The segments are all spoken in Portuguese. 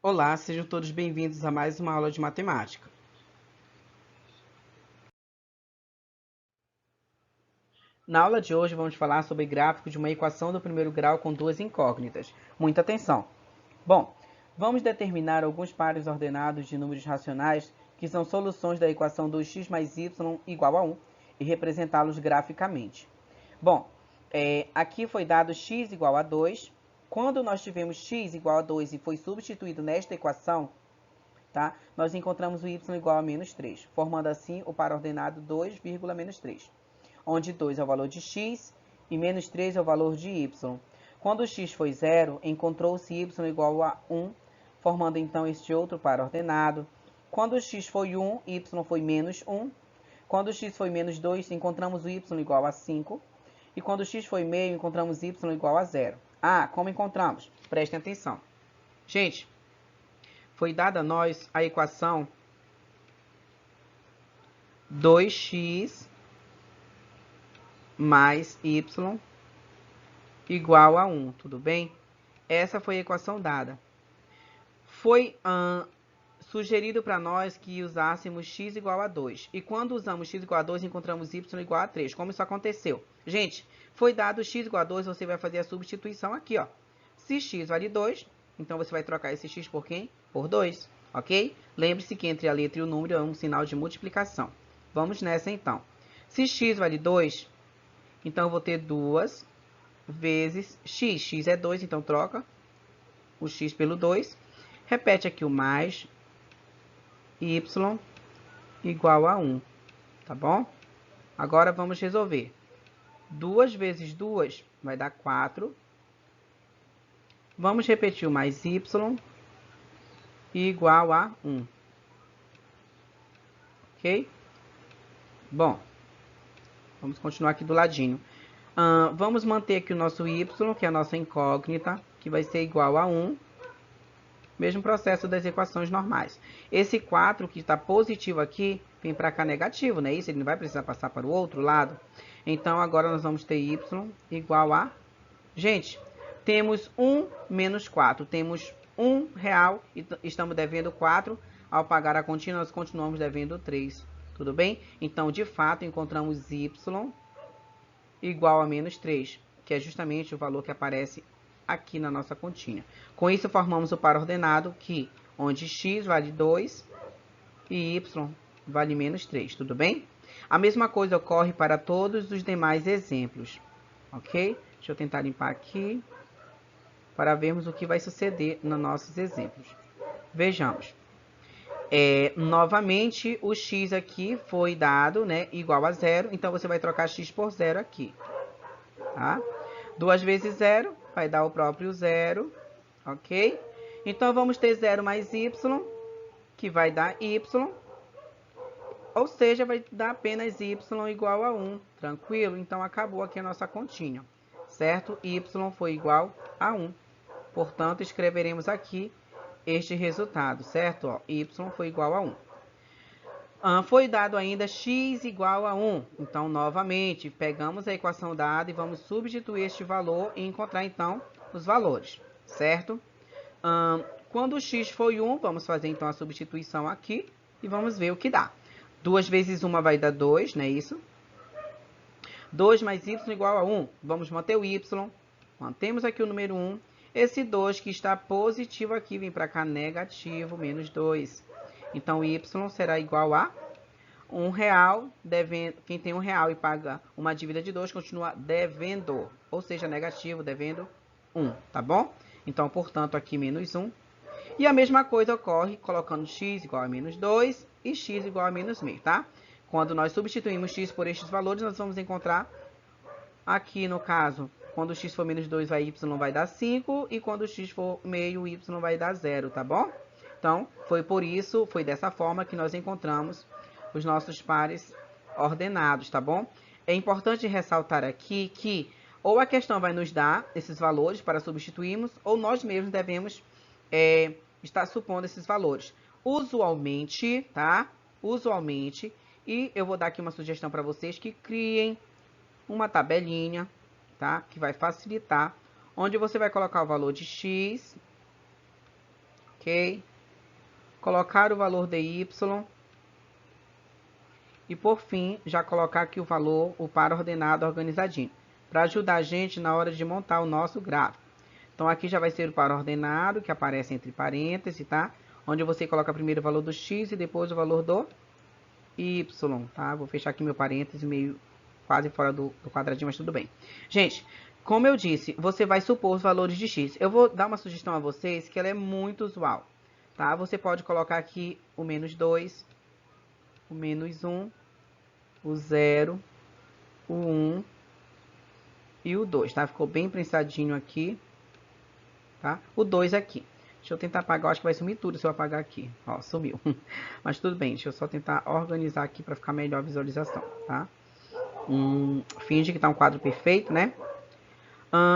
Olá, sejam todos bem-vindos a mais uma aula de matemática. Na aula de hoje vamos falar sobre gráfico de uma equação do primeiro grau com duas incógnitas. Muita atenção! Bom, vamos determinar alguns pares ordenados de números racionais que são soluções da equação 2x mais y igual a 1 e representá-los graficamente. Bom, aqui foi dado x igual a 2. Quando nós tivemos x igual a 2 e foi substituído nesta equação, tá? Nós encontramos o y igual a menos 3, formando assim o par ordenado 2, menos 3, onde 2 é o valor de x e menos 3 é o valor de y. Quando o x foi 0, encontrou-se y igual a 1, formando então este outro par ordenado. Quando o x foi 1, y foi menos 1. Quando o x foi menos 2, encontramos o y igual a 5. E quando o x foi meio, encontramos y igual a 0. Ah, como encontramos? Prestem atenção. Gente, foi dada a nós a equação 2x mais y igual a 1, tudo bem? Essa foi a equação dada. Foi sugerido para nós que usássemos x igual a 2. E quando usamos x igual a 2, encontramos y igual a 3. Como isso aconteceu? Gente, foi dado x igual a 2, você vai fazer a substituição aqui, ó. Se x vale 2, então você vai trocar esse x por quem? Por 2, ok? Lembre-se que entre a letra e o número é um sinal de multiplicação. Vamos nessa, então. Se x vale 2, então eu vou ter 2 vezes x. X é 2, então troca o x pelo 2. Repete aqui o mais y igual a 1, tá bom? Agora vamos resolver. 2 vezes 2 vai dar 4. Vamos repetir o mais y igual a 1. Ok? Bom, vamos continuar aqui do ladinho. Vamos manter aqui o nosso y, que é a nossa incógnita, que vai ser igual a 1. Mesmo processo das equações normais. Esse 4 que está positivo aqui, vem para cá negativo, não é isso? Ele não vai precisar passar para o outro lado. Então, agora nós vamos ter y igual a... Gente, temos 1 menos 4. Temos R$1 e estamos devendo 4. Ao pagar a continha, nós continuamos devendo 3. Tudo bem? Então, de fato, encontramos y igual a menos 3, que é justamente o valor que aparece aqui na nossa continha. Com isso, formamos o par ordenado que, onde x vale 2 e y vale menos 3, tudo bem? A mesma coisa ocorre para todos os demais exemplos, ok? Deixa eu tentar limpar aqui, para vermos o que vai suceder nos nossos exemplos. Vejamos. Novamente, o x aqui foi dado, né, igual a 0, então você vai trocar x por 0 aqui, tá? 2 vezes 0 vai dar o próprio 0, ok? Então, vamos ter 0 mais y, que vai dar y, ou seja, vai dar apenas y igual a 1, tranquilo? Então, acabou aqui a nossa continha, certo? Y foi igual a 1, portanto, escreveremos aqui este resultado, certo? Ó, y foi igual a 1. Foi dado ainda x igual a 1. Então, novamente, pegamos a equação dada e vamos substituir este valor e encontrar, então, os valores, certo? Quando o x foi 1, vamos fazer, então, a substituição aqui e vamos ver o que dá. 2 vezes 1 vai dar 2, não é isso? 2 mais y igual a 1. Vamos manter o y. Mantemos aqui o número 1. Esse 2 que está positivo aqui, vem para cá negativo, menos 2. Então, y será igual a R$1, devendo, quem tem R$1 e paga uma dívida de 2, continua devendo, ou seja, negativo, devendo 1, tá bom? Então, portanto, aqui menos 1. E a mesma coisa ocorre colocando x igual a menos 2 e x igual a menos meio, tá? Quando nós substituímos x por estes valores, nós vamos encontrar aqui, no caso, quando o x for menos 2, y vai dar 5, e quando o x for meio, y vai dar 0, tá bom? Então, foi dessa forma que nós encontramos os nossos pares ordenados, tá bom? É importante ressaltar aqui que ou a questão vai nos dar esses valores para substituirmos, ou nós mesmos devemos estar supondo esses valores. Usualmente, tá? Usualmente, e eu vou dar aqui uma sugestão para vocês que criem uma tabelinha, tá? Que vai facilitar, onde você vai colocar o valor de x, ok? Colocar o valor de y. E por fim, já colocar aqui o valor, o par ordenado organizadinho, para ajudar a gente na hora de montar o nosso gráfico. Então, aqui já vai ser o par ordenado, que aparece entre parênteses, tá? Onde você coloca primeiro o valor do x e depois o valor do y, tá? Vou fechar aqui meu parênteses meio quase fora do quadradinho, mas tudo bem. Gente, como eu disse, você vai supor os valores de x. Eu vou dar uma sugestão a vocês, que ela é muito usual, tá? Você pode colocar aqui o menos 2, o menos 1, o 0, o 1 e o 2, tá? Ficou bem prensadinho aqui, tá? O 2 aqui. Deixa eu tentar apagar, eu acho que vai sumir tudo se eu apagar aqui. Ó, sumiu. Mas tudo bem, deixa eu só tentar organizar aqui para ficar melhor a visualização, tá? Finge que tá um quadro perfeito, né?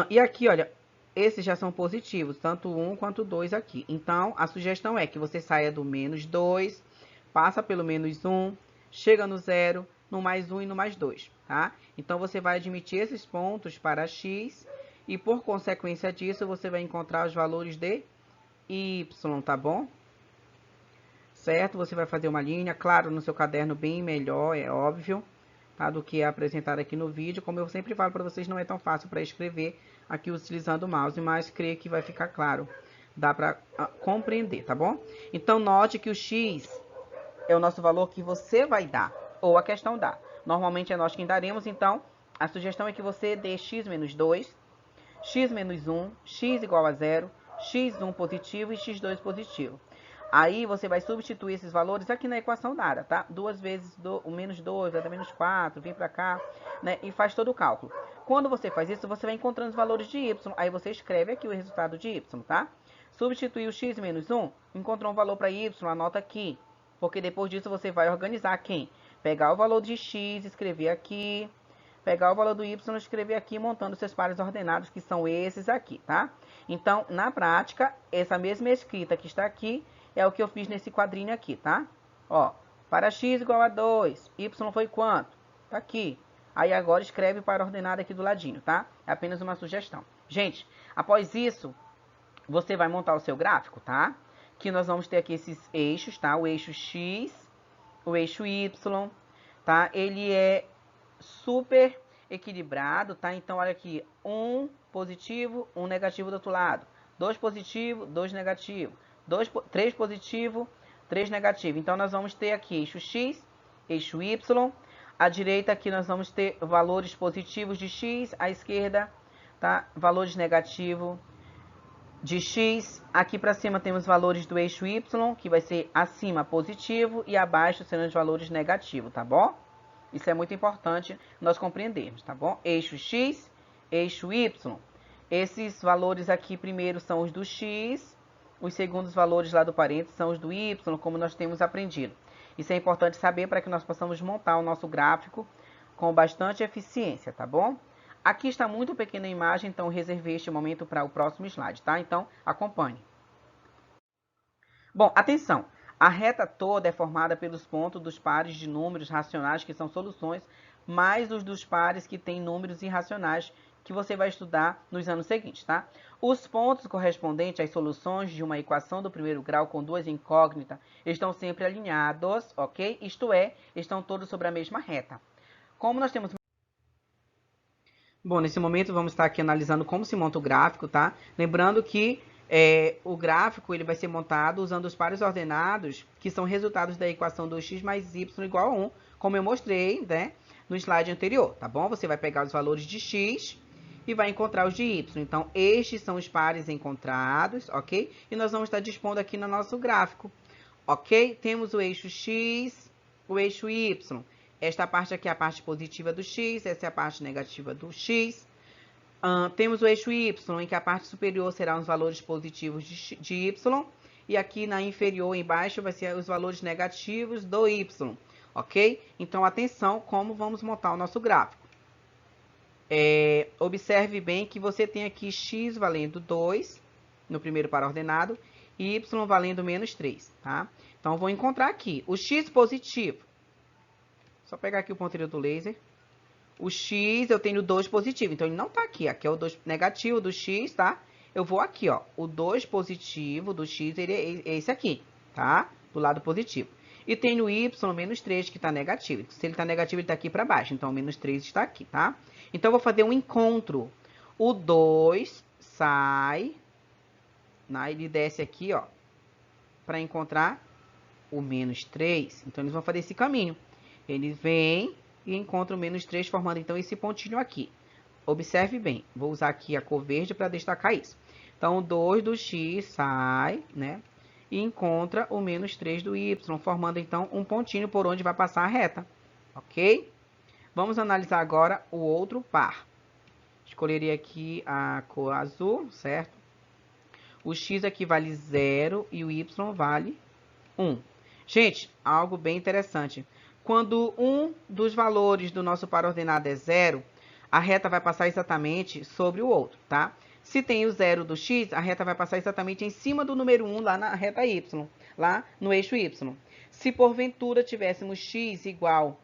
E aqui, olha, esses já são positivos, tanto o 1 quanto o 2 aqui. Então, a sugestão é que você saia do menos 2, passa pelo menos 1, chega no 0, no mais 1 e no mais 2, tá? Então, você vai admitir esses pontos para x e, por consequência disso, você vai encontrar os valores de y, tá bom? Certo? Você vai fazer uma linha, claro, no seu caderno bem melhor, é óbvio, tá? Do que é apresentado aqui no vídeo. Como eu sempre falo para vocês, não é tão fácil para escrever aqui utilizando o mouse, mas creio que vai ficar claro. Dá para compreender, tá bom? Então, note que o x é o nosso valor que você vai dar, ou a questão dá. Normalmente é nós quem daremos, então, a sugestão é que você dê x menos 2, x menos 1, x igual a 0, x1 positivo e x2 positivo. Aí você vai substituir esses valores aqui na equação dada, tá? 2 vezes o menos 2 vai dar menos 4, vem pra cá, né? E faz todo o cálculo. Quando você faz isso, você vai encontrando os valores de y. Aí você escreve aqui o resultado de y, tá? Substituir o x menos 1, encontrou um valor para y, anota aqui. Porque depois disso você vai organizar quem? Pegar o valor de x, escrever aqui. Pegar o valor do y e escrever aqui, montando seus pares ordenados, que são esses aqui, tá? Então, na prática, essa mesma escrita que está aqui é o que eu fiz nesse quadrinho aqui, tá? Ó, para x igual a 2, y foi quanto? Tá aqui. Aí agora escreve o par ordenado aqui do ladinho, tá? É apenas uma sugestão. Gente, após isso, você vai montar o seu gráfico, tá? Que nós vamos ter aqui esses eixos, tá? O eixo x, o eixo y, tá? Ele é super equilibrado, tá? Então, olha aqui, 1 positivo, 1 negativo do outro lado. 2 positivo, 2 negativo. 3 positivo, 3 negativo. Então, nós vamos ter aqui eixo x, eixo y. À direita aqui nós vamos ter valores positivos de x, à esquerda, tá? Valores negativos de x. Aqui para cima temos valores do eixo y, que vai ser acima positivo e abaixo serão os valores negativos, tá bom? Isso é muito importante nós compreendermos, tá bom? Eixo x, eixo y. Esses valores aqui primeiro são os do x, os segundos valores lá do parênteses são os do y, como nós temos aprendido. Isso é importante saber para que nós possamos montar o nosso gráfico com bastante eficiência, tá bom? Aqui está muito pequena a imagem, então reservei este momento para o próximo slide, tá? Então, acompanhe. Bom, atenção! A reta toda é formada pelos pontos dos pares de números racionais, que são soluções, mais os dos pares que têm números irracionais, que você vai estudar nos anos seguintes, tá? Os pontos correspondentes às soluções de uma equação do primeiro grau com duas incógnitas estão sempre alinhados, ok? Isto é, estão todos sobre a mesma reta. Como nós temos... Bom, nesse momento vamos estar aqui analisando como se monta o gráfico, tá? Lembrando que o gráfico ele vai ser montado usando os pares ordenados, que são resultados da equação 2x mais y igual a 1, como eu mostrei, né, no slide anterior, tá bom? Você vai pegar os valores de x e vai encontrar os de y. Então, estes são os pares encontrados, ok? E nós vamos estar dispondo aqui no nosso gráfico, ok? Temos o eixo x, o eixo y. Esta parte aqui é a parte positiva do x, essa é a parte negativa do x. Temos o eixo y, em que a parte superior serão os valores positivos de y, e aqui na inferior, embaixo, vai ser os valores negativos do y, ok? Então, atenção como vamos montar o nosso gráfico. Observe bem que você tem aqui x valendo 2, no primeiro par ordenado, e y valendo menos 3, tá? Então, vou encontrar aqui o x positivo. Só pegar aqui o ponteiro do laser. O x eu tenho 2 positivo, então ele não tá aqui. Aqui é o 2 negativo do x, tá? eu vou aqui, ó. O 2 positivo do x, ele é esse aqui, tá? Do lado positivo. E tem o y menos 3, que está negativo. Se ele está negativo, ele está aqui para baixo. Então, o menos 3 está aqui, tá? Então, eu vou fazer um encontro. O 2 sai, né? Ele desce aqui, ó, para encontrar o menos 3. Então, eles vão fazer esse caminho. Eles vêm e encontram o menos 3, formando, então, esse pontinho aqui. Observe bem. Vou usar aqui a cor verde para destacar isso. Então, o 2 do x sai, né? E encontra o menos 3 do y, formando, então, um pontinho por onde vai passar a reta. Ok? Vamos analisar agora o outro par. Escolheria aqui a cor azul, certo? O x aqui vale 0 e o y vale 1. Gente, algo bem interessante. Quando um dos valores do nosso par ordenado é 0, a reta vai passar exatamente sobre o outro, tá? Se tem o 0 do x, a reta vai passar exatamente em cima do número 1 lá na reta y, lá no eixo y. Se porventura tivéssemos x igual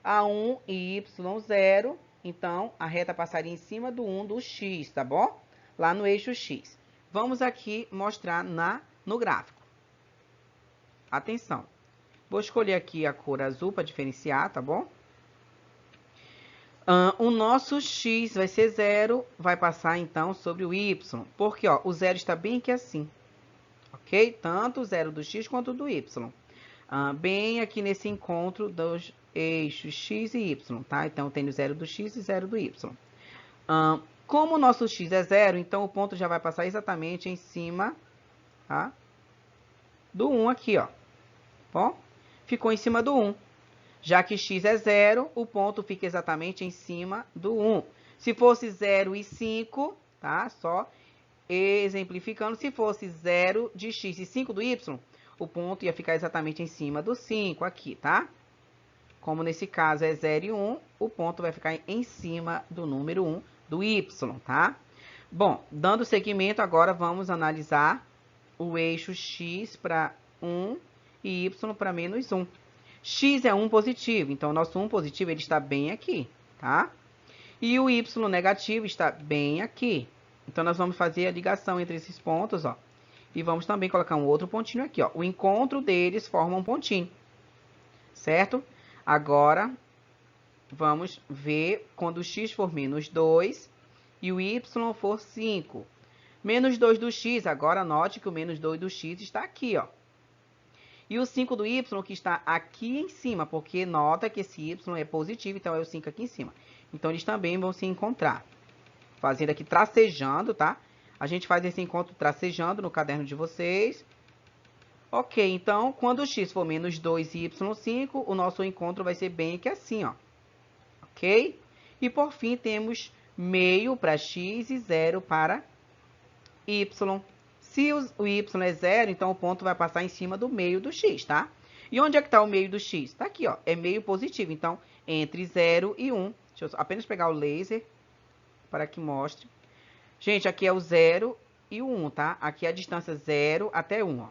a 1 e y 0, então a reta passaria em cima do 1 do x, tá bom? Lá no eixo x. Vamos aqui mostrar no gráfico. Atenção. Vou escolher aqui a cor azul para diferenciar, tá bom? O nosso x vai ser 0, vai passar então sobre o y, porque ó, o 0 está bem aqui assim, ok? Tanto o 0 do x quanto do y. Bem aqui nesse encontro dos eixos x e y, tá? Então, eu tenho 0 do x e 0 do y. Como o nosso x é 0, então o ponto já vai passar exatamente em cima, tá? Do 1 aqui, ó. Bom, ficou em cima do 1. Já que x é 0, o ponto fica exatamente em cima do 1. Se fosse 0 e 5, tá? Só exemplificando, se fosse 0 de x e 5 do y, o ponto ia ficar exatamente em cima do 5 aqui, tá? Como nesse caso é 0 e 1, o ponto vai ficar em cima do número 1 do y, tá? Bom, dando seguimento, agora vamos analisar o eixo x para 1 e y para menos 1. X é 1 positivo, então o nosso 1 positivo ele está bem aqui, tá? E o y negativo está bem aqui. Então, nós vamos fazer a ligação entre esses pontos, ó. E vamos também colocar um outro pontinho aqui, ó. O encontro deles forma um pontinho, certo? Agora, vamos ver quando o x for menos 2 e o y for 5. Menos 2 do x, agora note que o menos 2 do x está aqui, ó. E o 5 do y que está aqui em cima, porque nota que esse y é positivo, então é o 5 aqui em cima. Então, eles também vão se encontrar. Fazendo aqui tracejando, tá? A gente faz esse encontro tracejando no caderno de vocês. Ok, então, quando o x for menos 2 e y 5, o nosso encontro vai ser bem aqui assim, ó. Ok? E, por fim, temos meio para x e 0 para y. Se o y é 0, então o ponto vai passar em cima do meio do x, tá? E onde é que está o meio do x? Está aqui, ó. É meio positivo. Então, entre 0 e 1. Deixa eu apenas pegar o laser para que mostre. Gente, aqui é o 0 e o 1, tá? Aqui é a distância 0 até 1, ó.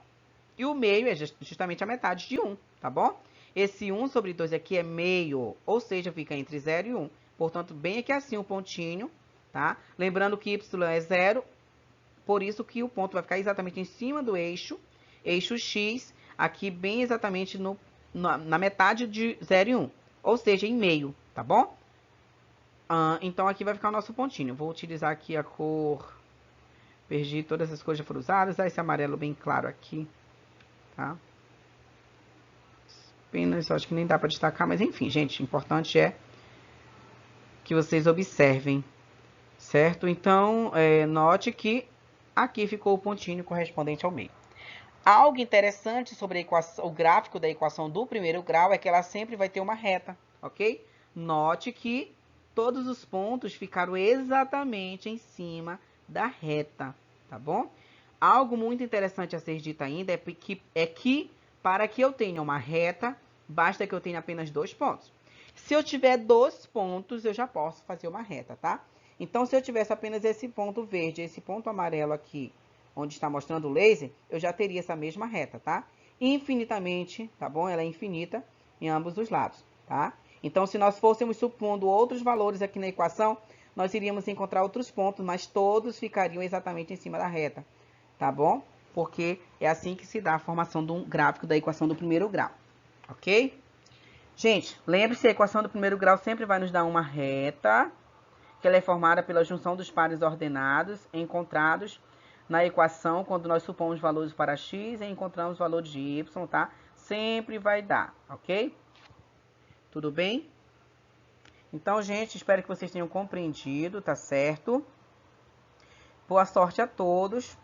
E o meio é justamente a metade de 1, tá bom? Esse 1 sobre 2 aqui é meio, ou seja, fica entre 0 e 1. Portanto, bem aqui assim o pontinho, tá? Lembrando que y é 0, por isso que o ponto vai ficar exatamente em cima do eixo x, aqui bem exatamente na metade de 0 e 1, ou seja, em meio, tá bom? Então, aqui vai ficar o nosso pontinho. Vou utilizar aqui a cor... Perdi todas as cores já foram usadas. Esse amarelo bem claro aqui, tá? Apenas, acho que nem dá para destacar, mas enfim, gente, o importante é que vocês observem, certo? Então, note que aqui ficou o pontinho correspondente ao meio. Algo interessante sobre a equação, o gráfico da equação do primeiro grau é que ela sempre vai ter uma reta, ok? Note que todos os pontos ficaram exatamente em cima da reta, tá bom? Algo muito interessante a ser dito ainda é que para que eu tenha uma reta, basta que eu tenha apenas 2 pontos. Se eu tiver 2 pontos, eu já posso fazer uma reta, tá? Então, se eu tivesse apenas esse ponto verde, esse ponto amarelo aqui, onde está mostrando o laser, eu já teria essa mesma reta, tá? Infinitamente, tá bom? Ela é infinita em ambos os lados, tá? Então, se nós fôssemos supondo outros valores aqui na equação, nós iríamos encontrar outros pontos, mas todos ficariam exatamente em cima da reta, tá bom? Porque é assim que se dá a formação de um gráfico da equação do primeiro grau, ok? Gente, lembre-se, a equação do primeiro grau sempre vai nos dar uma reta, que ela é formada pela junção dos pares ordenados encontrados na equação quando nós supomos valores para x e encontramos valores de y, tá? Sempre vai dar, ok? Tudo bem? Então, gente, espero que vocês tenham compreendido, tá certo? Boa sorte a todos.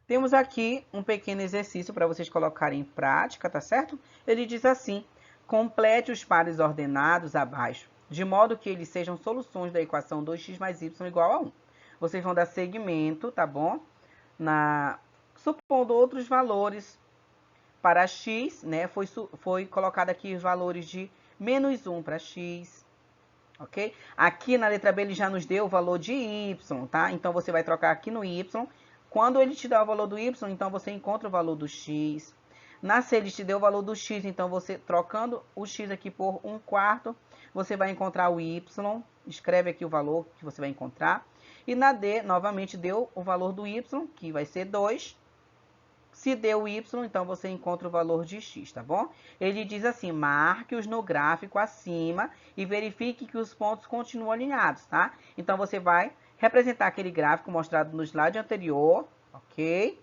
Temos aqui um pequeno exercício para vocês colocarem em prática, tá certo? Ele diz assim: complete os pares ordenados abaixo, de modo que eles sejam soluções da equação 2x mais y igual a 1. Vocês vão dar seguimento, tá bom? Supondo outros valores para x, né? Foi colocado aqui os valores de menos 1 para x, ok? Aqui na letra B ele já nos deu o valor de y, tá? Então você vai trocar aqui no y. Quando ele te dá o valor do y, então você encontra o valor do x. Na C ele te deu o valor do x, então você trocando o x aqui por 1/4, você vai encontrar o y. Escreve aqui o valor que você vai encontrar. E na D, novamente, deu o valor do y, que vai ser 2. Se deu y, então você encontra o valor de x, tá bom? Ele diz assim: marque-os no gráfico acima e verifique que os pontos continuam alinhados, tá? Então você vai representar aquele gráfico mostrado no slide anterior, ok?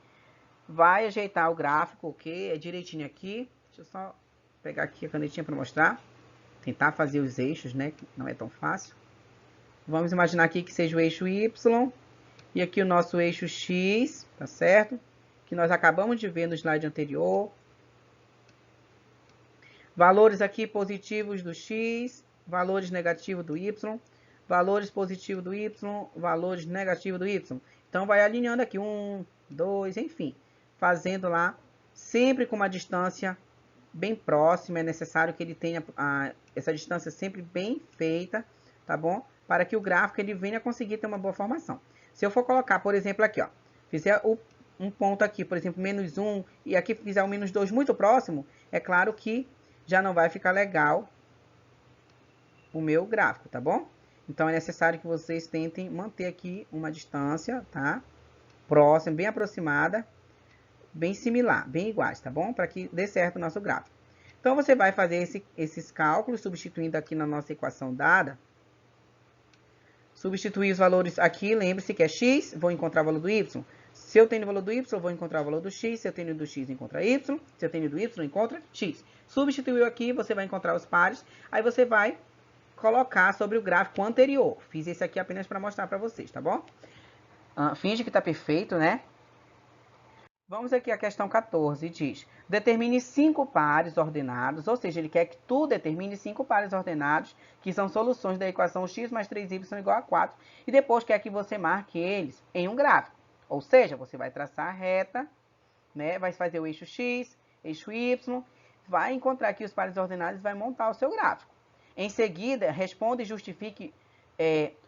Vai ajeitar o gráfico, ok? É direitinho aqui. Deixa eu só pegar aqui a canetinha para mostrar. Tentar fazer os eixos, né? Que não é tão fácil. Vamos imaginar aqui que seja o eixo y e aqui o nosso eixo x, tá certo? Que nós acabamos de ver no slide anterior. Valores aqui positivos do x, valores negativos do y, valores positivos do y, valores negativos do y. Então, vai alinhando aqui, 1, 2, enfim. Fazendo lá, sempre com uma distância bem próxima. É necessário que ele tenha essa distância sempre bem feita, tá bom? Para que o gráfico ele venha conseguir ter uma boa formação. Se eu for colocar, por exemplo, aqui, ó, fizer um ponto aqui, por exemplo, menos 1, e aqui fizer um menos 2 muito próximo, é claro que já não vai ficar legal o meu gráfico, tá bom? Então, é necessário que vocês tentem manter aqui uma distância, tá? Próxima, bem aproximada, bem similar, bem iguais, tá bom? Para que dê certo o nosso gráfico. Então, você vai fazer esses cálculos, substituindo aqui na nossa equação dada. Substituir os valores aqui, lembre-se que é x, vou encontrar o valor do y. Se eu tenho o valor do y, vou encontrar o valor do x. Se eu tenho do x, encontra y. Se eu tenho do y, encontra x. Substituiu aqui, você vai encontrar os pares. Aí você vai colocar sobre o gráfico anterior. Fiz esse aqui apenas para mostrar para vocês, tá bom? Finge que está perfeito, né? Vamos aqui à questão 14, diz: determine 5 pares ordenados, ou seja, ele quer que tu determine 5 pares ordenados, que são soluções da equação x mais 3y igual a 4, e depois quer que você marque eles em um gráfico. Ou seja, você vai traçar a reta, né? Vai fazer o eixo x, eixo y, vai encontrar aqui os pares ordenados e vai montar o seu gráfico. Em seguida, responda e justifique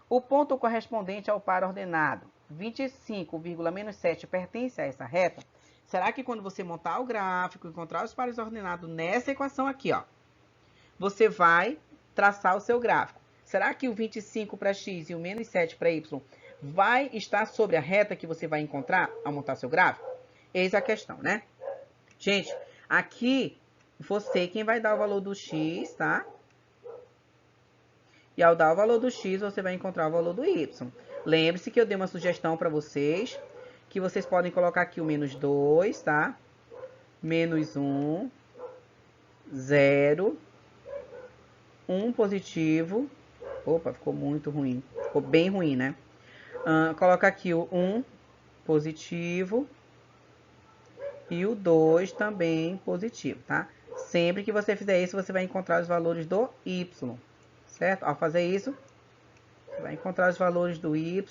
o ponto correspondente ao par ordenado. 25,-7 pertence a essa reta? Será que quando você montar o gráfico, encontrar os pares ordenados nessa equação aqui, ó, você vai traçar o seu gráfico? Será que o 25 para x e o menos 7 para y vai estar sobre a reta que você vai encontrar ao montar seu gráfico? Eis a questão, né? Gente, aqui você quem vai dar o valor do x, tá? E ao dar o valor do x, você vai encontrar o valor do y. Lembre-se que eu dei uma sugestão para vocês, que vocês podem colocar aqui o menos 2, tá? Menos 1, 0, 1 positivo. Opa, ficou muito ruim. Ficou bem ruim, né? Coloca aqui o 1 positivo e o 2 também positivo, tá? Sempre que você fizer isso, você vai encontrar os valores do y, certo? Ao fazer isso, você vai encontrar os valores do y,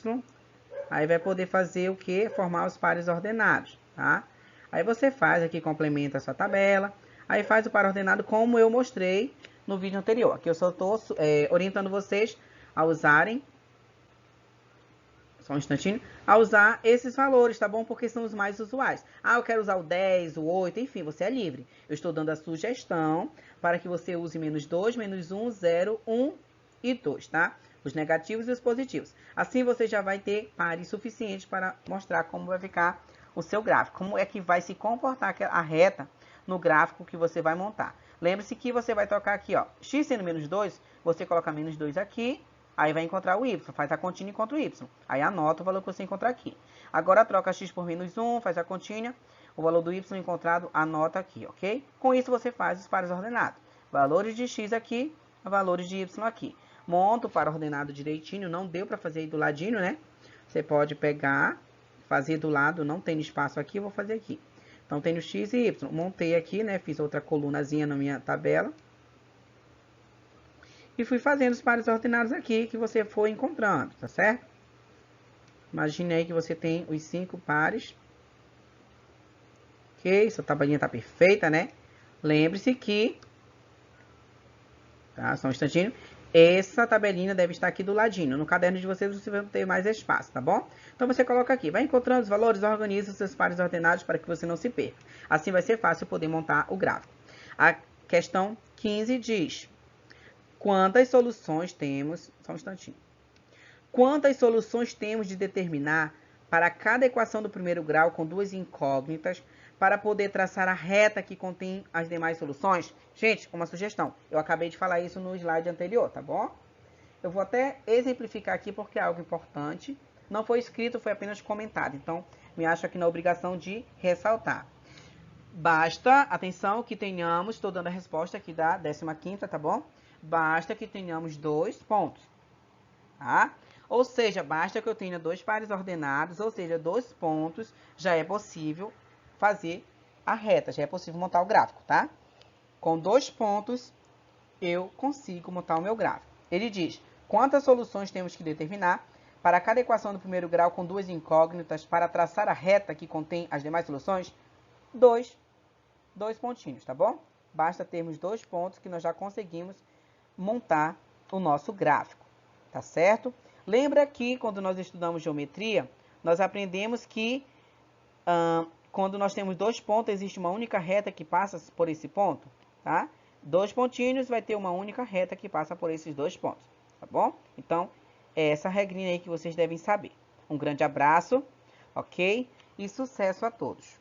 aí vai poder fazer o que? Formar os pares ordenados, tá? Aí você faz aqui, complementa a sua tabela, aí faz o par ordenado como eu mostrei no vídeo anterior. Aqui eu só estou orientando vocês a usarem, só um instantinho, a usar esses valores, tá bom? Porque são os mais usuais. Ah, eu quero usar o 10, o 8, enfim, você é livre. Eu estou dando a sugestão para que você use menos 2, menos 1, 0, 1 e 2, tá? os negativos e os positivos. Assim você já vai ter pares suficientes para mostrar como vai ficar o seu gráfico, como é que vai se comportar a reta no gráfico que você vai montar. Lembre-se que você vai trocar aqui, ó, x sendo menos 2, você coloca menos 2 aqui, aí vai encontrar o y, faz a continha e encontra o y. Aí anota o valor que você encontrar aqui. Agora troca x por menos 1, faz a continha, o valor do y encontrado, anota aqui, ok? Com isso você faz os pares ordenados. Valores de x aqui, valores de y aqui. Monta o par ordenado direitinho, não deu para fazer aí do ladinho, né? Você pode pegar, fazer do lado, não tem espaço aqui, eu vou fazer aqui. Então, tenho x e y. Montei aqui, né? Fiz outra colunazinha na minha tabela. E fui fazendo os pares ordenados aqui que você for encontrando, tá certo? Imagine aí que você tem os 5 pares. Ok? Sua tabelinha tá perfeita, né? Lembre-se que... Tá? Só um instantinho. Essa tabelinha deve estar aqui do ladinho. No caderno de vocês, você vai ter mais espaço, tá bom? Então, você coloca aqui. Vai encontrando os valores, organiza os seus pares ordenados para que você não se perca. Assim vai ser fácil poder montar o gráfico. A questão 15 diz... Quantas soluções temos... Só um instantinho. Quantas soluções temos de determinar para cada equação do primeiro grau com duas incógnitas para poder traçar a reta que contém as demais soluções? Gente, uma sugestão. Eu acabei de falar isso no slide anterior, tá bom? Eu vou até exemplificar aqui porque é algo importante. Não foi escrito, foi apenas comentado. Então, me acho aqui na obrigação de ressaltar. Basta, atenção, que tenhamos, estou dando a resposta aqui da 15ª, tá bom? Basta que tenhamos 2 pontos, tá? Ou seja, basta que eu tenha 2 pares ordenados, ou seja, 2 pontos, já é possível fazer a reta, já é possível montar o gráfico, tá? Com 2 pontos, eu consigo montar o meu gráfico. Ele diz, quantas soluções temos que determinar para cada equação do primeiro grau com 2 incógnitas para traçar a reta que contém as demais soluções? 2 pontinhos, tá bom? Basta termos 2 pontos que nós já conseguimos montar o nosso gráfico, tá certo? Lembra que quando nós estudamos geometria, nós aprendemos que quando nós temos 2 pontos, existe uma única reta que passa por esse ponto, tá? 2 pontinhos vai ter uma única reta que passa por esses 2 pontos, tá bom? Então, é essa regrinha aí que vocês devem saber. Um grande abraço, ok? E sucesso a todos!